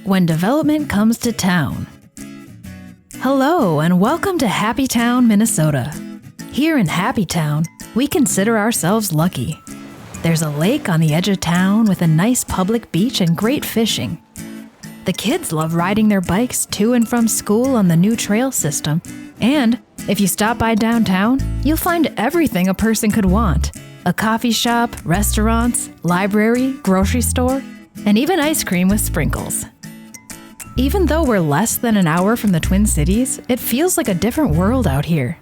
when development comes to town. Hello and welcome to Happy Town, Minnesota. Here in Happy Town, we consider ourselves lucky. There's a lake on the edge of town with a nice public beach and great fishing. The kids love riding their bikes to and from school on the new trail system. And if you stop by downtown, you'll find everything a person could want. A coffee shop, restaurants, library, grocery store, and even ice cream with sprinkles. Even though we're less than an hour from the Twin Cities, it feels like a different world out here.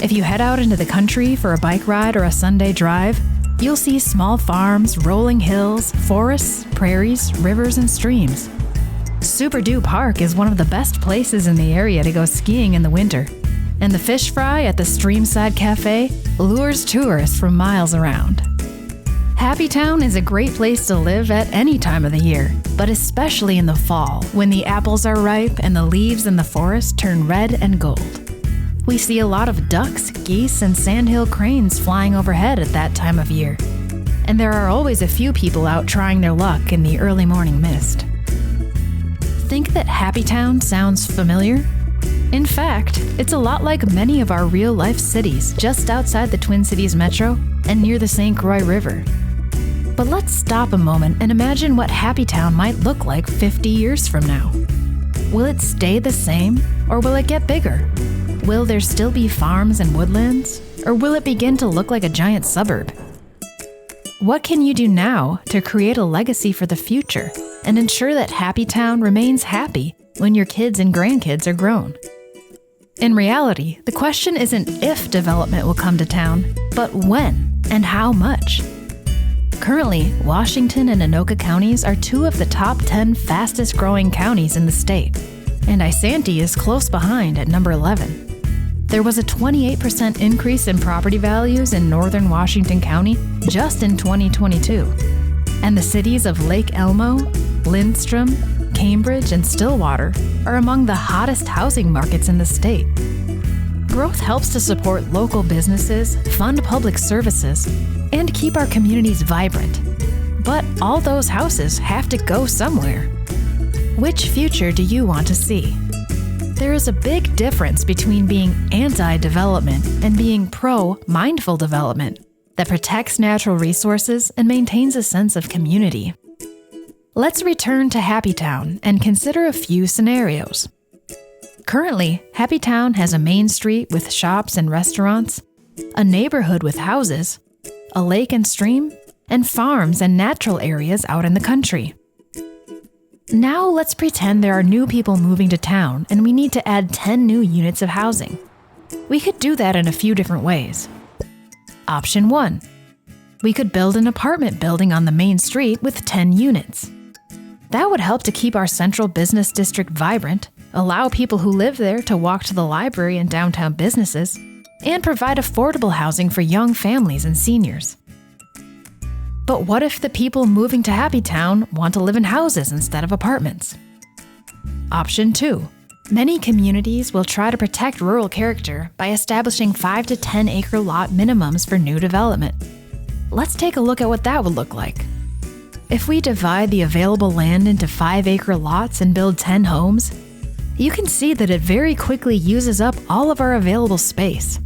If you head out into the country for a bike ride or a Sunday drive, you'll see small farms, rolling hills, forests, prairies, rivers, and streams. Super Dew Park is one of the best places in the area to go skiing in the winter, and the fish fry at the Streamside Cafe lures tourists from miles around. Happy Town is a great place to live at any time of the year, but especially in the fall when the apples are ripe and the leaves in the forest turn red and gold. We see a lot of ducks, geese, and sandhill cranes flying overhead at that time of year, and there are always a few people out trying their luck in the early morning mist. Think that Happy Town sounds familiar? In fact, it's a lot like many of our real-life cities just outside the Twin Cities metro and near the St. Croix River. But let's stop a moment and imagine what Happy Town might look like 50 years from now. Will it stay the same, or will it get bigger? Will there still be farms and woodlands, or will it begin to look like a giant suburb? What can you do now to create a legacy for the future and ensure that Happy Town remains happy when your kids and grandkids are grown? In reality, the question isn't if development will come to town, but when and how much. Currently, Washington and Anoka counties are two of the top 10 fastest growing counties in the state, and Isanti is close behind at number 11. There was a 28% increase in property values in northern Washington County just in 2022, and the cities of Lake Elmo, Lindstrom, Cambridge, and Stillwater are among the hottest housing markets in the state. Growth helps to support local businesses, fund public services, and keep our communities vibrant. But all those houses have to go somewhere. Which future do you want to see? There is a big difference between being anti-development and being pro-mindful development that protects natural resources and maintains a sense of community. Let's return to Happy Town and consider a few scenarios. Currently, Happy Town has a main street with shops and restaurants, a neighborhood with houses, a lake and stream, and farms and natural areas out in the country. Now let's pretend there are new people moving to town and we need to add 10 new units of housing. We could do that in a few different ways. Option 1. We could build an apartment building on the main street with 10 units. That would help to keep our central business district vibrant, allow people who live there to walk to the library and downtown businesses, and provide affordable housing for young families and seniors. But what if the people moving to Happy Town want to live in houses instead of apartments? Option 2. Many communities will try to protect rural character by establishing 5 to 10 acre lot minimums for new development. Let's take a look at what that would look like. If we divide the available land into 5 acre lots and build 10 homes, you can see that it very quickly uses up all of our available space.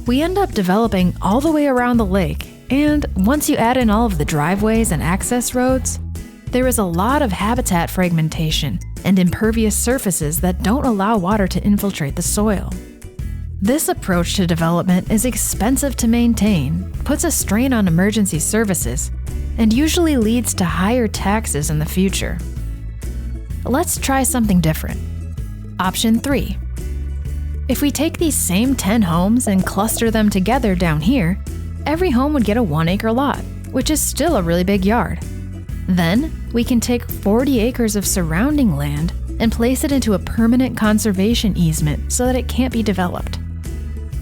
We end up developing all the way around the lake, and once you add in all of the driveways and access roads, there is a lot of habitat fragmentation and impervious surfaces that don't allow water to infiltrate the soil. This approach to development is expensive to maintain, puts a strain on emergency services, and usually leads to higher taxes in the future. Let's try something different. Option 3. If we take these same 10 homes and cluster them together down here, every home would get a 1 acre lot, which is still a really big yard. Then, we can take 40 acres of surrounding land and place it into a permanent conservation easement so that it can't be developed.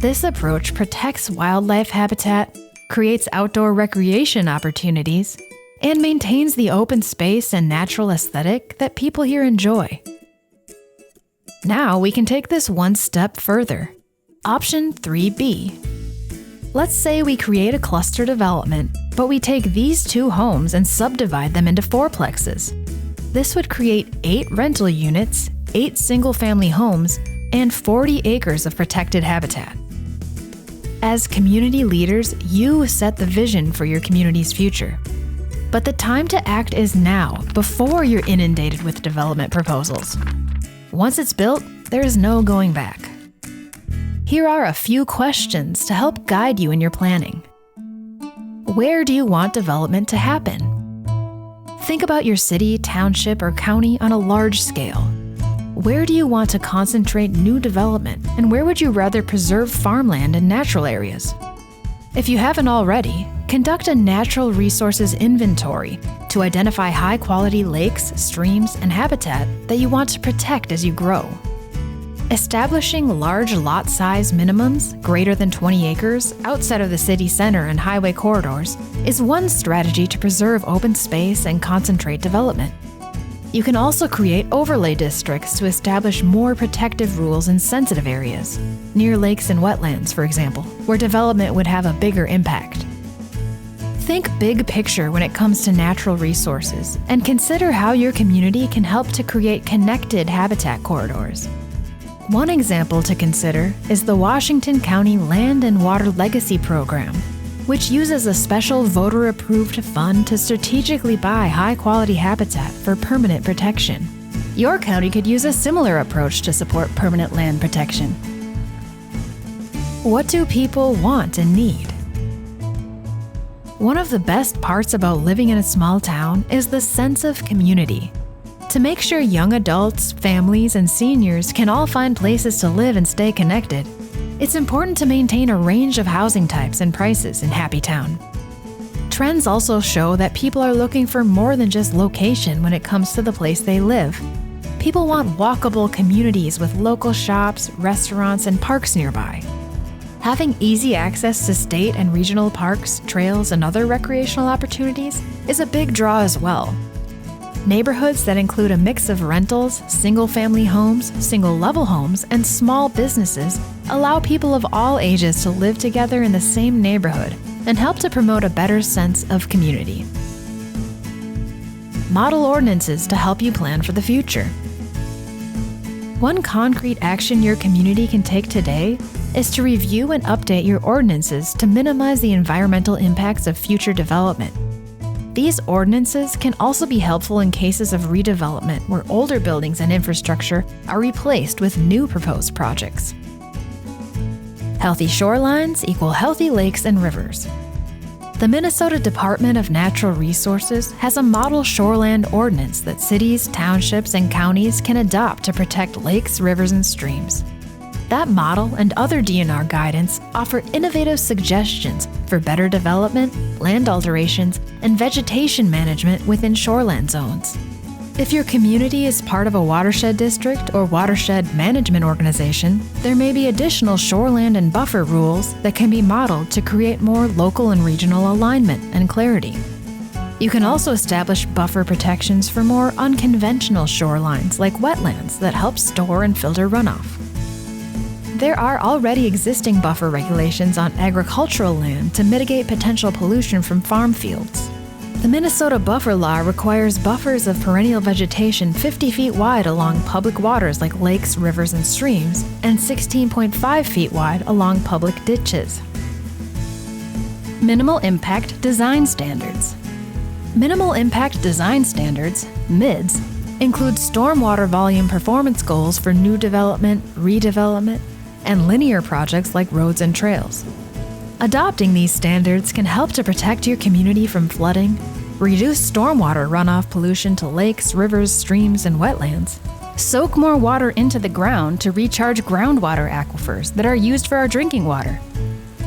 This approach protects wildlife habitat, creates outdoor recreation opportunities, and maintains the open space and natural aesthetic that people here enjoy. Now we can take this one step further. Option 3B. Let's say we create a cluster development, but we take these 2 homes and subdivide them into fourplexes. This would create 8 rental units, 8 single-family homes, and 40 acres of protected habitat. As community leaders, you set the vision for your community's future. But the time to act is now, before you're inundated with development proposals. Once it's built, there is no going back. Here are a few questions to help guide you in your planning. Where do you want development to happen? Think about your city, township, or county on a large scale. Where do you want to concentrate new development, and where would you rather preserve farmland and natural areas? If you haven't already, conduct a natural resources inventory to identify high-quality lakes, streams, and habitat that you want to protect as you grow. Establishing large lot size minimums, greater than 20 acres, outside of the city center and highway corridors, is one strategy to preserve open space and concentrate development. You can also create overlay districts to establish more protective rules in sensitive areas, near lakes and wetlands, for example, where development would have a bigger impact. Think big picture when it comes to natural resources, and consider how your community can help to create connected habitat corridors. One example to consider is the Washington County Land and Water Legacy Program, which uses a special voter-approved fund to strategically buy high-quality habitat for permanent protection. Your county could use a similar approach to support permanent land protection. What do people want and need? One of the best parts about living in a small town is the sense of community. To make sure young adults, families, and seniors can all find places to live and stay connected, it's important to maintain a range of housing types and prices in Happy Town. Trends also show that people are looking for more than just location when it comes to the place they live. People want walkable communities with local shops, restaurants, and parks nearby. Having easy access to state and regional parks, trails, and other recreational opportunities is a big draw as well. Neighborhoods that include a mix of rentals, single-family homes, single-level homes, and small businesses allow people of all ages to live together in the same neighborhood and help to promote a better sense of community. Model ordinances to help you plan for the future. One concrete action your community can take today is to review and update your ordinances to minimize the environmental impacts of future development. These ordinances can also be helpful in cases of redevelopment where older buildings and infrastructure are replaced with new proposed projects. Healthy shorelines equal healthy lakes and rivers. The Minnesota Department of Natural Resources has a model shoreland ordinance that cities, townships, and counties can adopt to protect lakes, rivers, and streams. That model and other DNR guidance offer innovative suggestions for better development, land alterations, and vegetation management within shoreland zones. If your community is part of a watershed district or watershed management organization, there may be additional shoreland and buffer rules that can be modeled to create more local and regional alignment and clarity. You can also establish buffer protections for more unconventional shorelines like wetlands that help store and filter runoff. There are already existing buffer regulations on agricultural land to mitigate potential pollution from farm fields. The Minnesota Buffer Law requires buffers of perennial vegetation 50 feet wide along public waters like lakes, rivers, and streams, and 16.5 feet wide along public ditches. Minimal Impact Design Standards. Minimal Impact Design Standards, MIDS, include stormwater volume performance goals for new development, redevelopment, and linear projects like roads and trails. Adopting these standards can help to protect your community from flooding, reduce stormwater runoff pollution to lakes, rivers, streams, and wetlands, soak more water into the ground to recharge groundwater aquifers that are used for our drinking water,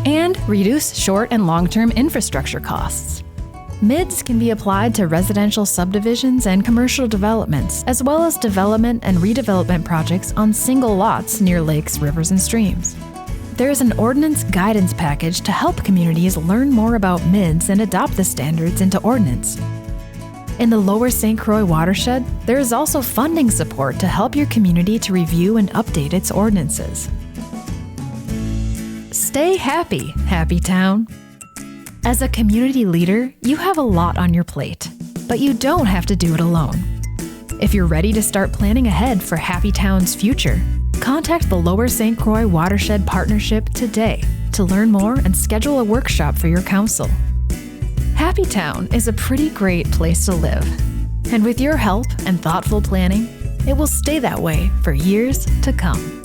and reduce short and long-term infrastructure costs. MIDS can be applied to residential subdivisions and commercial developments, as well as development and redevelopment projects on single lots near lakes, rivers, and streams. There is an ordinance guidance package to help communities learn more about MIDS and adopt the standards into ordinance. In the Lower St. Croix watershed, there is also funding support to help your community to review and update its ordinances. Stay happy, Happy Town! As a community leader, you have a lot on your plate, but you don't have to do it alone. If you're ready to start planning ahead for Happy Town's future, contact the Lower St. Croix Watershed Partnership today to learn more and schedule a workshop for your council. Happy Town is a pretty great place to live, and with your help and thoughtful planning, it will stay that way for years to come.